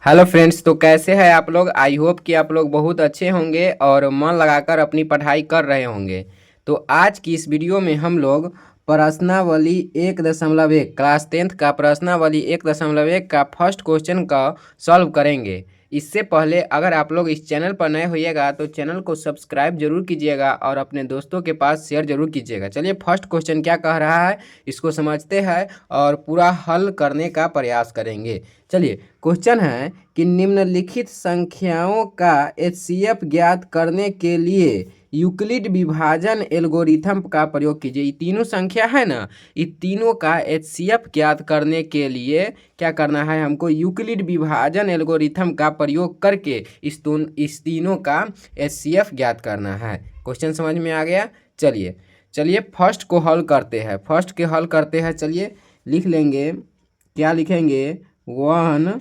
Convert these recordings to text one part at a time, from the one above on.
Hello friends, तो कैसे हैं आप लोग। आई होप कि आप लोग बहुत अच्छे होंगे और मन लगाकर अपनी पढ़ाई कर रहे होंगे। तो आज की इस वीडियो में हम लोग प्रश्नावली 1.1 क्लास 10th का प्रश्नावली 1.1 का फर्स्ट क्वेश्चन का सॉल्व करेंगे। इससे पहले अगर आप लोग इस चैनल पर नए होइएगा तो चैनल को सब्सक्राइब जरूर कीजिएगा और अपने दोस्तों के पास शेयर जरूर कीजिएगा। चलिए फर्स्ट क्वेश्चन क्या कह रहा है इसको समझते हैं और पूरा हल करने का प्रयास करेंगे। चलिए क्वेश्चन है कि निम्नलिखित संख्याओं का एचसीएफ ज्ञात करने के लिए यूक्लिड विभाजन एल्गोरिथम का प्रयोग कीजिए। ये तीनों संख्या है ना, ये तीनों का एचसीएफ ज्ञात करने के लिए क्या करना है, हमको यूक्लिड विभाजन एल्गोरिथम का प्रयोग करके इस तीनों का एचसीएफ ज्ञात करना है। क्वेश्चन समझ में आ गया। चलिए चलिए फर्स्ट को हल करते हैं। फर्स्ट के हल करते हैं। चलिए लिख लेंगे, क्या लिखेंगे, 1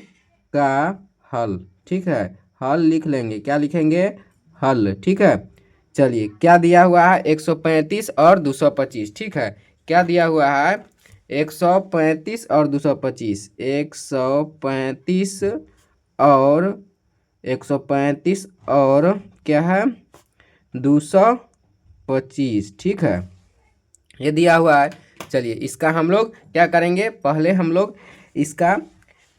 का हल। ठीक है, हल लिख लेंगे। क्या लिखेंगे, हल। ठीक है, चलिए क्या दिया हुआ है, 135 और 225। ठीक है, क्या दिया हुआ है, 135 और 225। 135 और 135 और क्या है, 225। ठीक है, ये दिया हुआ है। चलिए इसका हम लोग क्या करेंगे, पहले हम लोग इसका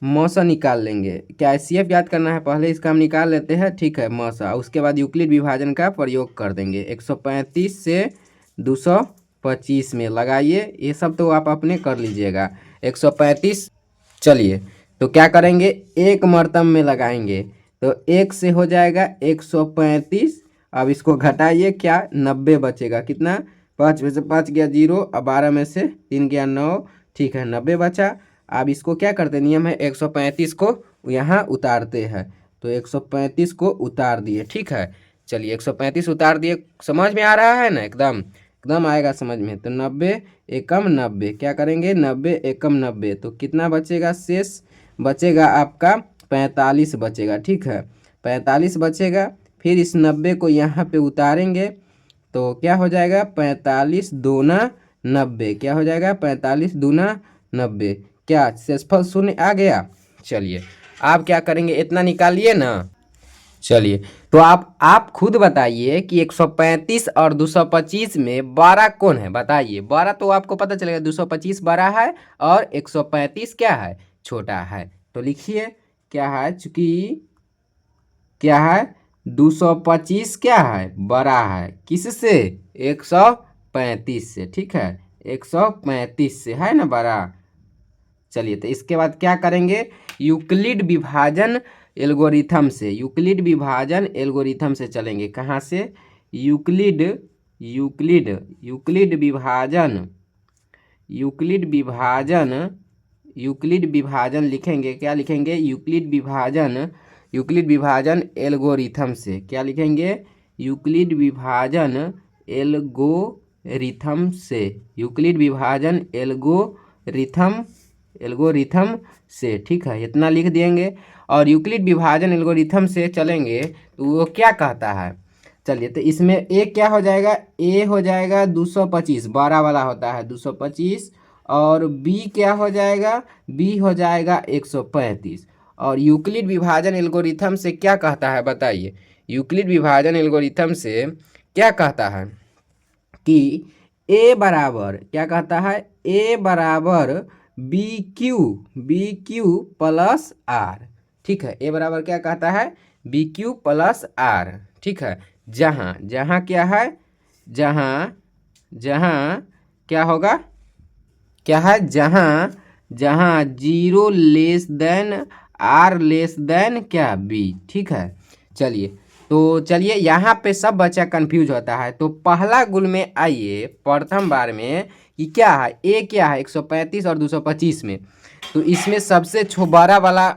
मौसा निकाल लेंगे। क्या एचसीएफ याद करना है, पहले इसका हम निकाल लेते हैं। ठीक है, मौसा, उसके बाद यूक्लिड विभाजन का प्रयोग कर देंगे। 135 से 225 में लगाइए, ये सब तो आप अपने कर लीजिएगा। 135, चलिए तो क्या करेंगे, एक मर्तम में लगाएंगे तो एक से हो जाएगा 135। अब इसको घटाइए, क्या 90 बचेगा। कितना, 5 में से 5 गया 0, अब 12 में से 3 गया 9। ठीक है, 90 बचा। अब इसको क्या करते, नियम है 135 को यहाँ उतारते हैं, तो 135 को उतार दिए। ठीक है, चलिए 135 उतार दिए। समझ में आ रहा है ना, एकदम एकदम आएगा समझ में। तो 90 एकम 90, क्या करेंगे, 90 एकम 90, तो कितना बचेगा, शेष बचेगा आपका 45 बचेगा। ठीक है, 45 बचेगा। फिर इस 90 को यहाँ पे उतारेंगे तो क्या हो जाएगा, 45 दूना 90। क्या हो जाएगा, 45 दूना 90। क्या शेषफल शून्य आ गया। चलिए आप क्या करेंगे, इतना निकालिए ना। चलिए तो आप खुद बताइए कि 135 और 225 में 12 कौन है, बताइए। 12 तो आपको पता चलेगा, 225 बड़ा है और 135 क्या है, छोटा है। तो लिखिए क्या है, चूंकि क्या है, 225 क्या है, बड़ा है किससे, 135 से। ठीक है, 135 से है ना बड़ा। चलिए तो इसके बाद क्या करेंगे, यूक्लिड विभाजन एल्गोरिथम से, यूक्लिड विभाजन एल्गोरिथम से चलेंगे। कहाँ से, यूक्लिड यूक्लिड यूक्लिड विभाजन यूक्लिड विभाजन यूक्लिड विभाजन लिखेंगे। क्या लिखेंगे, यूक्लिड विभाजन एल्गोरिथम से। क्या लिखेंगे, यूक्लिड विभाजन एल्गोरिथम से, यूक्लिड विभाजन एल्गोरिथम से। ठीक है, इतना लिख देंगे। और यूक्लिड विभाजन एल्गोरिथम से चलेंगे तो वो क्या कहता है। चलिए तो इसमें ए क्या हो जाएगा, ए हो जाएगा 225, 12 वाला होता है 225। और बी क्या हो जाएगा, बी हो जाएगा 135। और यूक्लिड विभाजन एल्गोरिथम से क्या कहता है, बताइए। यूक्लिड विभाजन एल्गोरिथम से क्या कहता है कि ए बराबर, क्या कहता है, ए बराबर बी क्यू प्लस आर। ठीक है, ए बराबर क्या कहता है, बी क्यू प्लस आर। ठीक है, जहाँ क्या है, जहाँ क्या होगा, क्या है, जहाँ 0 less than or less than क्या, बी। ठीक है, चलिए तो चलिए यहाँ पे सब बच्चा कंफ्यूज होता है। तो पहला गुण में आइए, प्रथम बार में कि क्या है, ए क्या है 135 और 225 में। तो इसमें सबसे बड़ा वाला,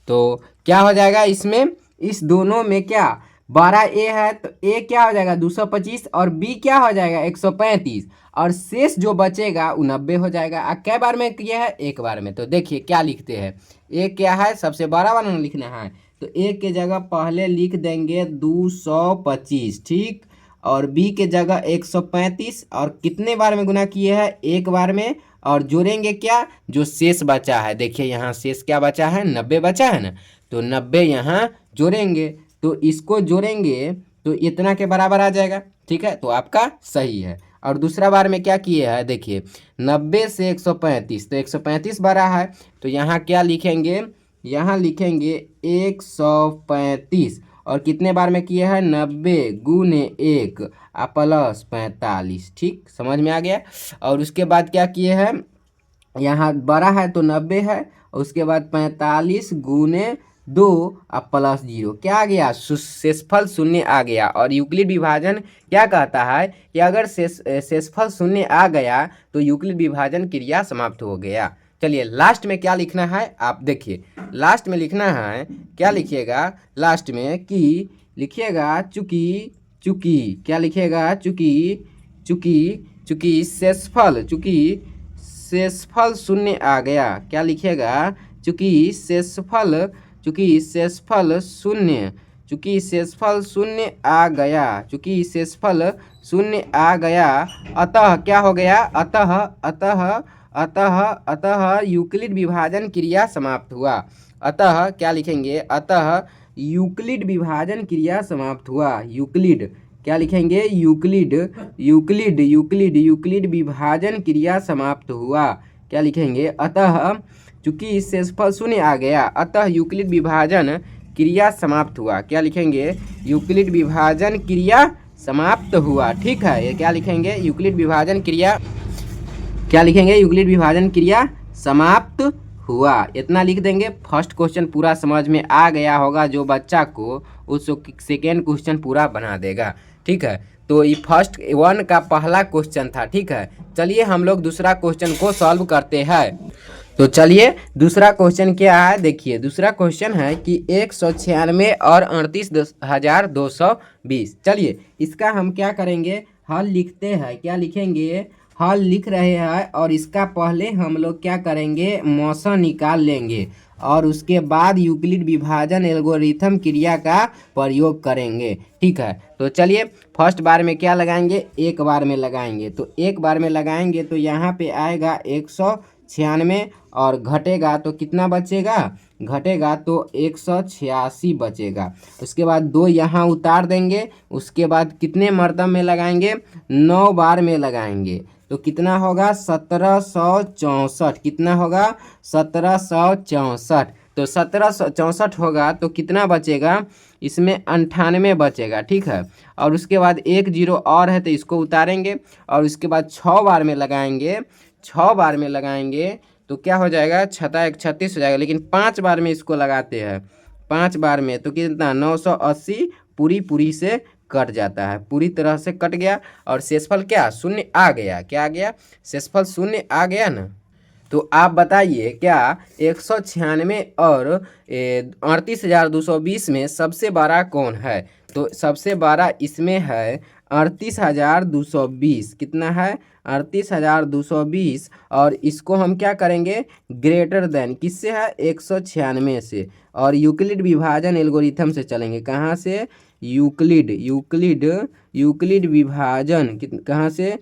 तो क्या हो जाएगा, इसमें इस दोनों में क्या, 12 ए है तो ए क्या हो जाएगा 225 और बी क्या हो जाएगा 135, और शेष जो बचेगा वो 90 हो जाएगा। कै बार में किए हैं, एक बार में। तो देखिए क्या लिखते हैं, ए क्या है, सबसे बड़ा वाला लिखना है, तो ए के जगह पहले लिख देंगे 225। ठीक, और बी के जगह 135, और कितने बार में गुना किए हैं, एक बार में। और जोड़ेंगे क्या, जो शेष बचा है, देखिए यहाँ शेष क्या बचा है, 90 बचा है ना। तो 90 यहाँ जोड़ेंगे, तो इसको जोड़ेंगे तो इतना के बराबर आ जाएगा। ठीक है, तो आपका सही है। और दूसरा बार में क्या किए हैं, देखिए 90 से 135, तो 135 बड़ा है, तो यहाँ क्या लिखेंगे, यहाँ लिखेंगे 135। और कितने बार में किए हैं, 90 गुने 1 प्लस 45। ठीक, समझ में आ गया। और उसके बाद क्या किए हैं, यहाँ बड़ा है तो 90 है, उसके बाद 45 गुने 2 प्लस 0, क्या आ गया, शेषफल शून्य आ गया। और यूक्लिड विभाजन क्या कहता है कि अगर शेषफल शून्य आ गया तो यूक्लिड विभाजन क्रिया समाप्त हो गया। चलिए लास्ट में क्या लिखना है आप देखिए, लास्ट में लिखना है, क्या लिखिएगा लास्ट में, कि लिखिएगा चूंकि क्या लिखिएगा, चूंकि शेषफल शून्य आ गया, क्या लिखिएगा, चूंकि शेषफल शून्य आ गया, चूंकि शेषफल शून्य आ गया, अतः क्या हो गया, अतः यूक्लिड विभाजन क्रिया समाप्त हुआ। अतः क्या लिखेंगे, अतः यूक्लिड विभाजन क्रिया समाप्त हुआ। यूक्लिड क्या लिखेंगे, यूक्लिड विभाजन क्रिया समाप्त हुआ। क्या लिखेंगे, अतः चूंकि शेषफल शून्य आ गया, अतः यूक्लिड विभाजन क्रिया समाप्त हुआ। क्या लिखेंगे, यूक्लिड विभाजन क्रिया समाप्त हुआ। ठीक है, ये क्या लिखेंगे, यूक्लिड विभाजन क्रिया, क्या लिखेंगे, यूक्लिड विभाजन क्रिया समाप्त हुआ। इतना लिख देंगे। फर्स्ट क्वेश्चन पूरा समझ में आ गया होगा, जो बच्चा को उस सेकेंड क्वेश्चन पूरा बना देगा। ठीक है, तो ये फर्स्ट 1 का पहला क्वेश्चन था। ठीक है, चलिए हम लोग दूसरा क्वेश्चन को सॉल्व करते हैं। तो चलिए दूसरा क्वेश्चन क्या है, देखिए दूसरा क्वेश्चन है कि 196 और 38,220। चलिए इसका हम क्या करेंगे, हल लिखते हैं। क्या लिखेंगे, हल लिख रहे हैं, और इसका पहले हम लोग क्या करेंगे, मौसा निकाल लेंगे, और उसके बाद यूक्लिड विभाजन एल्गोरिथम क्रिया का प्रयोग करेंगे। ठीक है, तो चलिए फर्स्ट बार में क्या लगाएंगे, एक बार में लगाएंगे। तो एक बार में लगाएंगे तो यहाँ पे आएगा 196, और घटेगा तो कितना बचेगा, घटेगा तो 186 बचेगा। उसके बाद 2 यहाँ उतार देंगे। उसके बाद कितने मर्तब में लगाएंगे, 9 बार में लगाएंगे, तो कितना होगा, 1764। कितना होगा, 1764। तो 1764 होगा तो कितना बचेगा, इसमें 98 बचेगा। ठीक है, और उसके बाद 1 0 और है तो इसको उतारेंगे, और उसके बाद 6 बार में लगाएंगे। 6 बार में लगाएंगे तो क्या हो जाएगा, 6 36 हो जाएगा। लेकिन 5 बार में इसको लगाते हैं, 5 बार में तो कितना, 980 पूरी से कट जाता है, पूरी तरह से कट गया। और शेषफल क्या, शून्य आ गया। क्या आ गया, शेषफल शून्य आ गया ना। तो आप बताइए क्या 196 और 38,220 में सबसे बड़ा कौन है। तो सबसे बड़ा इसमें है 38,220। कितना है, 38,220। और इसको हम क्या करेंगे, ग्रेटर देन किससे है, 196 से। और यूक्लिड विभाजन एल्गोरिथम से चलेंगे। कहाँ से, यूक्लिड विभाजन, कहाँ से,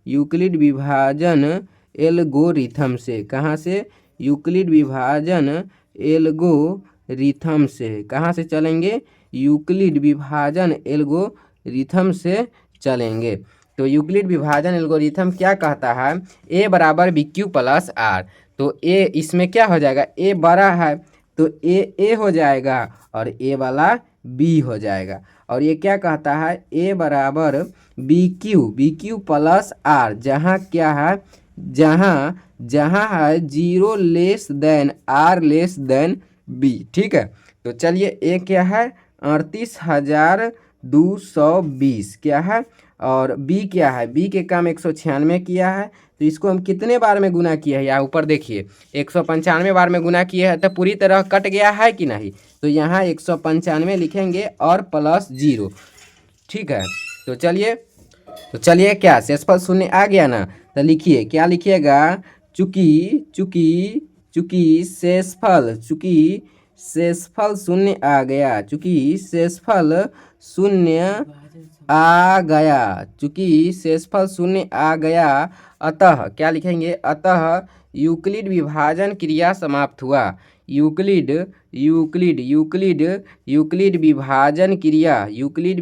यूक्लिड विभाजन एल्गोरिथम से। कहाँ से, यूक्लिड विभाजन एल्गोरिथम से। कहाँ से चलेंगे, यूक्लिड विभाजन एल्गोरिथम से चलेंगे। तो यूक्लिड विभाजन एल्गोरिथम क्या कहता है, a बराबर BQ प्लस R। तो a इसमें क्या हो जाएगा, a बड़ा है तो a हो जाएगा, और a वाला b हो जाएगा। और ये क्या कहता है, a बराबर BQ प्लस R, जहाँ क्या है, जहाँ है 0 less then R less than B। ठीक है, तो चलिए a क्या है, 38,220 क्या है, और b क्या है, b के काम 196 किया है। तो इसको हम कितने बार में गुना किए हैं, यहाँ ऊपर देखिए 195 बार में गुना किए हैं, तो पूरी तरह कट गया है कि नहीं। तो यहाँ 195 लिखेंगे और प्लस 0। ठीक है, तो चलिए क्या शेषफल शून्य आ गया ना। तो लिखिए, क्या लिखिएगा, चूंकि शेषफल शून्य आ गया, चूंकि शेषफल शून्य आ गया, अतः क्या लिखेंगे, अतः यूक्लिड विभाजन क्रिया समाप्त हुआ। यूक्लिड यूक्लिड यूक्लिड यूक्लिड विभाजन क्रिया यूक्लिड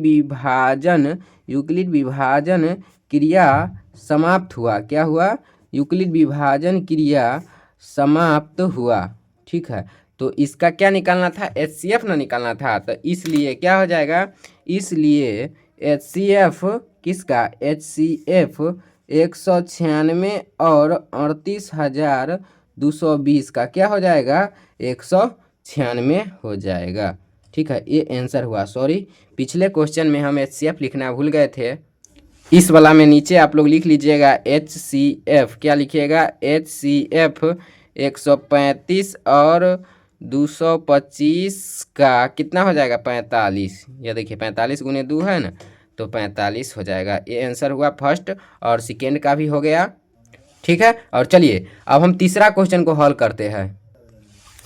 विभाजन क्रिया समाप्त हुआ। क्या हुआ? यूक्लिड विभाजन क्रिया समाप्त हुआ। ठीक है, तो इसका क्या निकालना था? HCF ना निकालना था। तो इसलिए क्या हो जाएगा? इसलिए HCF किसका? HCF 196 और 38,220 का क्या हो जाएगा? 196 हो जाएगा। ठीक है, ये आंसर हुआ। सॉरी, पिछले क्वेश्चन में हम HCF लिखना भूल गए थे। इस वाला में नीचे आप लोग लिख लीजिएगा HCF। क्या लिखिएगा? HCF 135 और 225 का कितना हो जाएगा? 45। ये देखिए 45 गुने 2 है ना, तो 45 हो जाएगा। ये आंसर हुआ फर्स्ट, और सेकेंड का भी हो गया। ठीक है, और चलिए अब हम तीसरा क्वेश्चन को हल करते हैं।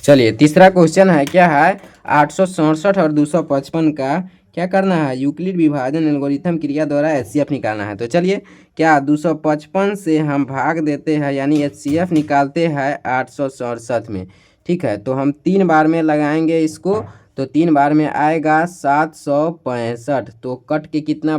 चलिए तीसरा क्वेश्चन है, क्या है? 867 और 255 का क्या करना है? यूक्लिड विभाजन एल्गोरिथम क्रिया द्वारा HCF निकालना है। तो चलिए, क्या 255 से हम भाग देते हैं, यानी HCF निकालते हैं 867 में। ठीक है, तो हम 3 बार में लगाएंगे इसको, तो 3 बार में आएगा 765। तो कट के कितना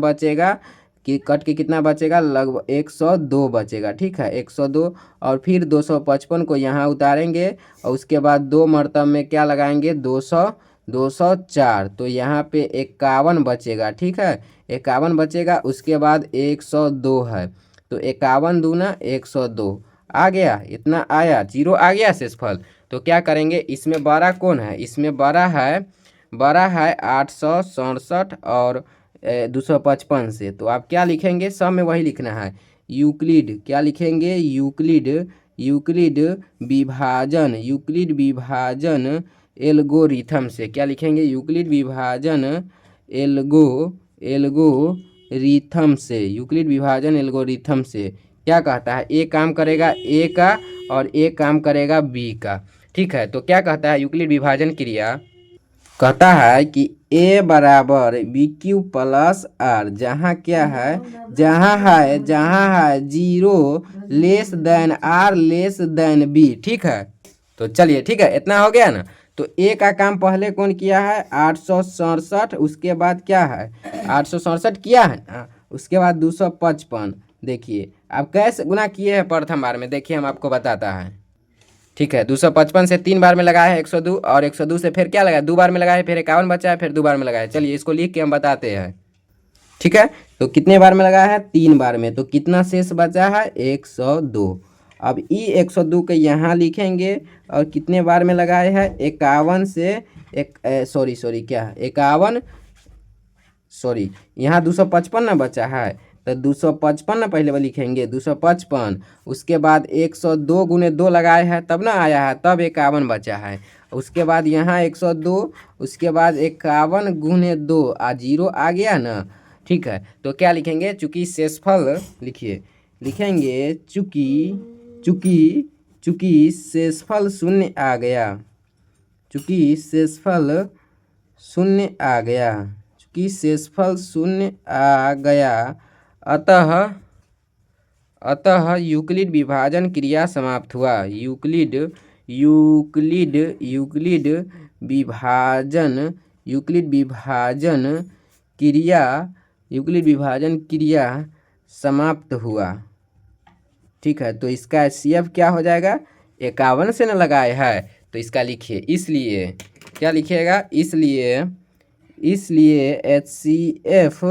बचेगा? लगभग 102 बचेगा। ठीक है, 102, और फिर 255 को यहाँ उतारेंगे, और उसके बाद 2 मरतब में क्या लगाएंगे? 204। तो यहाँ पे 51 बचेगा। ठीक है, 51 बचेगा। उसके बाद 102 है, तो 51 दूना 102 आ गया। इतना आया, 0 आ गया शेषफल। तो क्या करेंगे? इसमें बड़ा कौन है? इसमें बड़ा है 867 और 255 से। तो आप क्या लिखेंगे? सब में वही लिखना है। यूक्लिड, क्या लिखेंगे? यूक्लिड विभाजन एल्गोरिथम से। क्या लिखेंगे? यूक्लिड विभाजन एल्गोरिथम से क्या कहता है? ए काम करेगा ए का, और ए काम करेगा बी का। ठीक है, तो क्या कहता है यूक्लिड विभाजन क्रिया? कहता है कि A बराबर BQ प्लस R, जहाँ क्या है? जहाँ है 0 less then R less than B। ठीक है, तो चलिए, ठीक है, इतना हो गया ना। तो A का काम पहले कौन किया है? 867। उसके बाद क्या है? 867 किया है ना, उसके बाद 255। देखिए अब कैसे गुना किए हैं प्रथम बार में, देखिए हम आपको बताता है। ठीक है, 255 से 3 बार में लगाया है 102, और 102 से फिर क्या लगाया? 2 बार में लगाया है, फिर 51 बचा है, फिर 2 बार में लगाया है। चलिए इसको लिख के हम बताते हैं। ठीक है, तो कितने बार में लगाया है? 3 बार में। तो कितना शेष बचा है? 102। अब ई 102 के यहाँ लिखेंगे, और कितने बार में लगाए हैं? 51 से यहाँ 255 ना बचा है, तो 255 ना पहले लिखेंगे, 255। उसके बाद 102 गुने 2 लगाए हैं, तब ना आया है, तब 51 बचा है। उसके बाद यहाँ 102, उसके बाद 51 गुने 2 0 आ गया ना। ठीक है, तो क्या लिखेंगे? चूँकि शेषफल लिखेंगे चूँकि शेषफल शून्य आ गया। चूँकि शेषफल शून्य आ गया, अतः यूक्लिड विभाजन क्रिया समाप्त हुआ। यूक्लिड विभाजन क्रिया समाप्त हुआ। ठीक है, तो इसका HCF क्या हो जाएगा? 51 से न लगाए है, तो इसका लिखिए। इसलिए क्या लिखिएगा? इसलिए HCF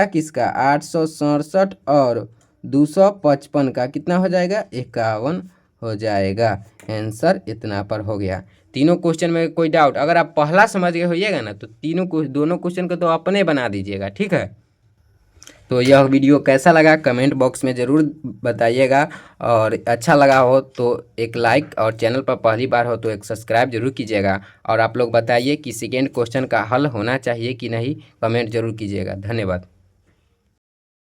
किसका 867 और 255 का कितना हो जाएगा? 51 हो जाएगा। आंसर इतना पर हो गया। तीनों क्वेश्चन में कोई डाउट? अगर आप पहला समझ गए होइएगा ना, तो दोनों क्वेश्चन को तो अपने बना दीजिएगा। ठीक है, तो यह वीडियो कैसा लगा कमेंट बॉक्स में ज़रूर बताइएगा, और अच्छा लगा हो तो एक लाइक, और चैनल पर पहली बार हो तो एक सब्सक्राइब जरूर कीजिएगा। और आप लोग बताइए कि सेकेंड क्वेश्चन का हल होना चाहिए कि नहीं, कमेंट जरूर कीजिएगा। धन्यवाद।